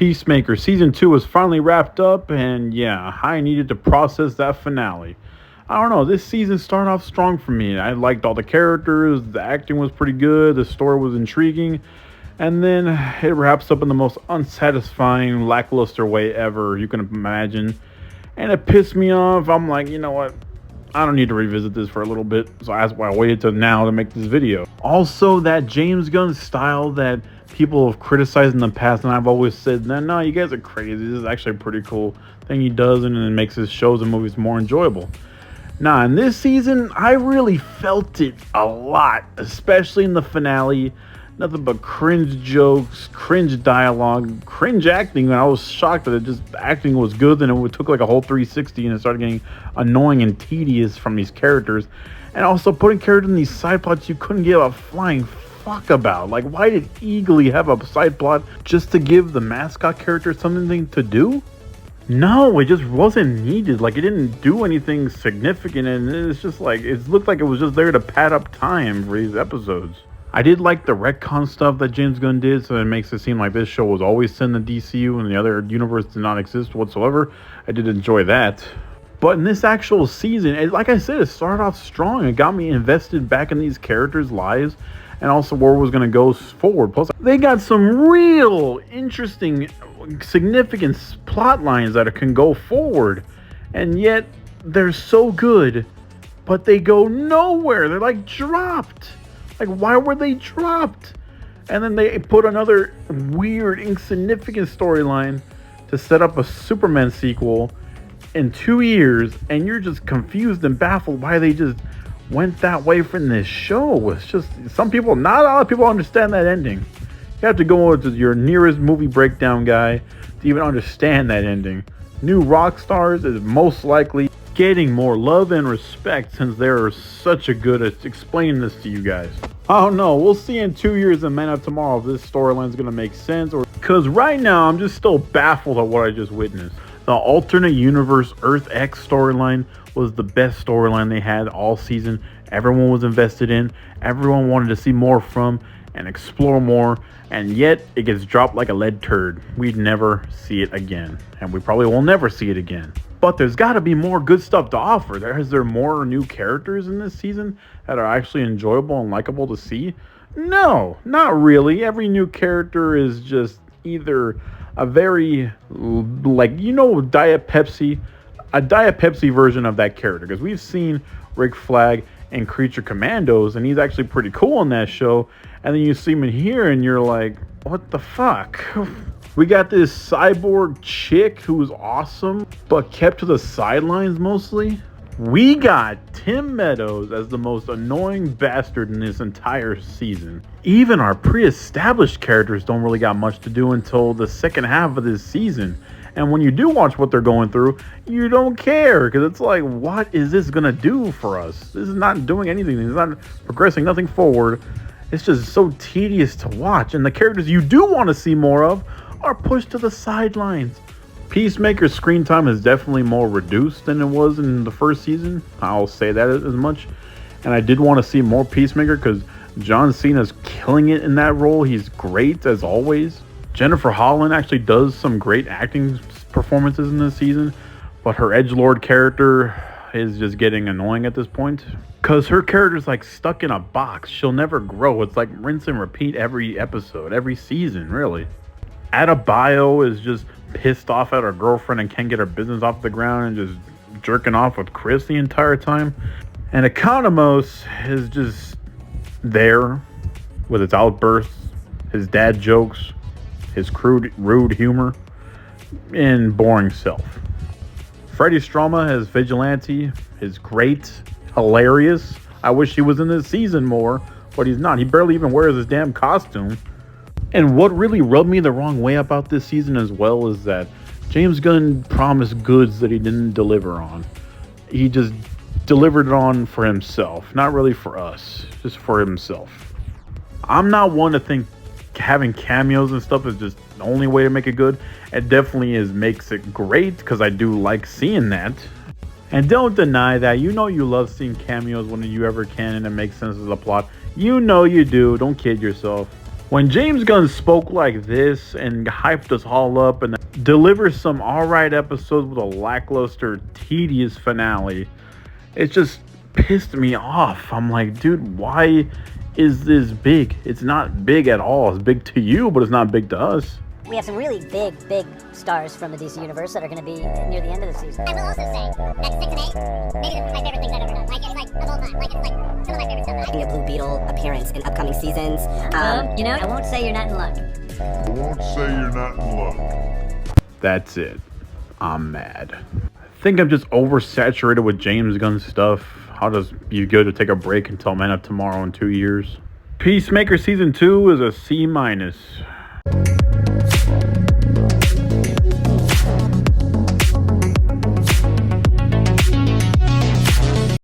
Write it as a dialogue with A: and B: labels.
A: Peacemaker Season 2 was finally wrapped up, and yeah, I needed to process that finale. I don't know, this season started off strong for me. I liked all the characters, the acting was pretty good, the story was intriguing, and then it wraps up in the most unsatisfying, lackluster way ever you can imagine. And it pissed me off. I'm like, you know what? I don't need to revisit this for a little bit, so that's why I waited till now to make this video. Also, that James Gunn style that people have criticized in the past, and I've always said, no, you guys are crazy. This is actually a pretty cool thing he does, and it makes his shows and movies more enjoyable. Now, in this season, I really felt it a lot, especially in the finale. Nothing but cringe jokes, cringe dialogue, cringe acting. And I was shocked that the acting was good, and it took like a whole 360 and it started getting annoying and tedious from these characters. And also putting characters in these side plots you couldn't give a flying fuck about. Like, why did Eagly have a side plot just to give the mascot character something to do? No, it just wasn't needed. Like, it didn't do anything significant, and it's just like, it looked like it was just there to pad up time for these episodes. I did like the retcon stuff that James Gunn did, so it makes it seem like this show was always set in the DCU and the other universe did not exist whatsoever. I did enjoy that. But in this actual season, like I said, it started off strong. It got me invested back in these characters' lives and also where it was going to go forward. Plus, they got some real interesting, significant plot lines that can go forward. And yet, they're so good, but they go nowhere. They're like dropped. Like, why were they dropped? And then they put another weird, insignificant storyline to set up a Superman sequel in 2 years, and you're just confused and baffled why they just went that way from this show. It's just, some people, not a lot of people understand that ending. You have to go to your nearest movie breakdown guy to even understand that ending. New rock stars is most likely getting more love and respect since they're such a good at explaining this to you guys. I don't know, we'll see in 2 years in Man of Tomorrow if this storyline is going to make sense, or because right now I'm just still baffled at what I just witnessed. The alternate universe Earth X storyline was the best storyline they had all season. Everyone was invested in, everyone wanted to see more from and explore more, and yet it gets dropped like a lead turd. We'd never see it again, and we probably will never see it again. But there's got to be more good stuff to offer. Is there more new characters in this season that are actually enjoyable and likable to see? No, not really. Every new character is just either a very, like, you know, Diet Pepsi, a Diet Pepsi version of that character. Because we've seen Rick Flag in Creature Commandos, and he's actually pretty cool in that show. And then you see him in here, and you're like, what the fuck? We got this cyborg chick who's awesome, but kept to the sidelines mostly. We got Tim Meadows as the most annoying bastard in this entire season. Even our pre-established characters don't really got much to do until the second half of this season. And when you do watch what they're going through, you don't care, because it's like, what is this gonna do for us? This is not doing anything. It's not progressing nothing forward. It's just so tedious to watch. And the characters you do want to see more of are pushed to the sidelines. Peacemaker's screen time is definitely more reduced than it was in the first season. I'll say that as much. And I did want to see more Peacemaker because John Cena's killing it in that role. He's great as always. Jennifer Holland actually does some great acting performances in this season, but her edgelord character is just getting annoying at this point because her character's like stuck in a box. She'll never grow. It's like rinse and repeat every episode, every season, really. Adebayo is just pissed off at her girlfriend and can't get her business off the ground and just jerking off with Chris the entire time. And Economos is just there with its outbursts, his dad jokes, his crude, rude humor, and boring self. Freddie Stroma as Vigilante is great, hilarious. I wish he was in this season more, but he's not. He barely even wears his damn costume. And what really rubbed me the wrong way about this season as well is that James Gunn promised goods that he didn't deliver on. He just delivered it on for himself, not really for us, just for himself. I'm not one to think having cameos and stuff is just the only way to make it good. It definitely makes it great because I do like seeing that. And don't deny that. You know you love seeing cameos when you ever can and it makes sense as a plot. You know you do. Don't kid yourself. When James Gunn spoke like this and hyped us all up and delivered some alright episodes with a lackluster, tedious finale, it just pissed me off. I'm like, dude, why is this big? It's not big at all. It's big to you, but it's not big to us.
B: We have some really big stars from the DC Universe that are going to be near the end of the season.
C: I will also say that 6 and 8, maybe my favorite things I've ever done. Like, it's like, of all time. Like, it's like some of my favorite stuff.
D: Making a Blue Beetle appearance in upcoming seasons.
B: You know, I won't say you're not in luck.
E: I won't say you're not in luck.
A: That's it. I'm mad. I think I'm just oversaturated with James Gunn stuff. How does you go to take a break until Man of Tomorrow in 2 years? Peacemaker season 2 is a C-.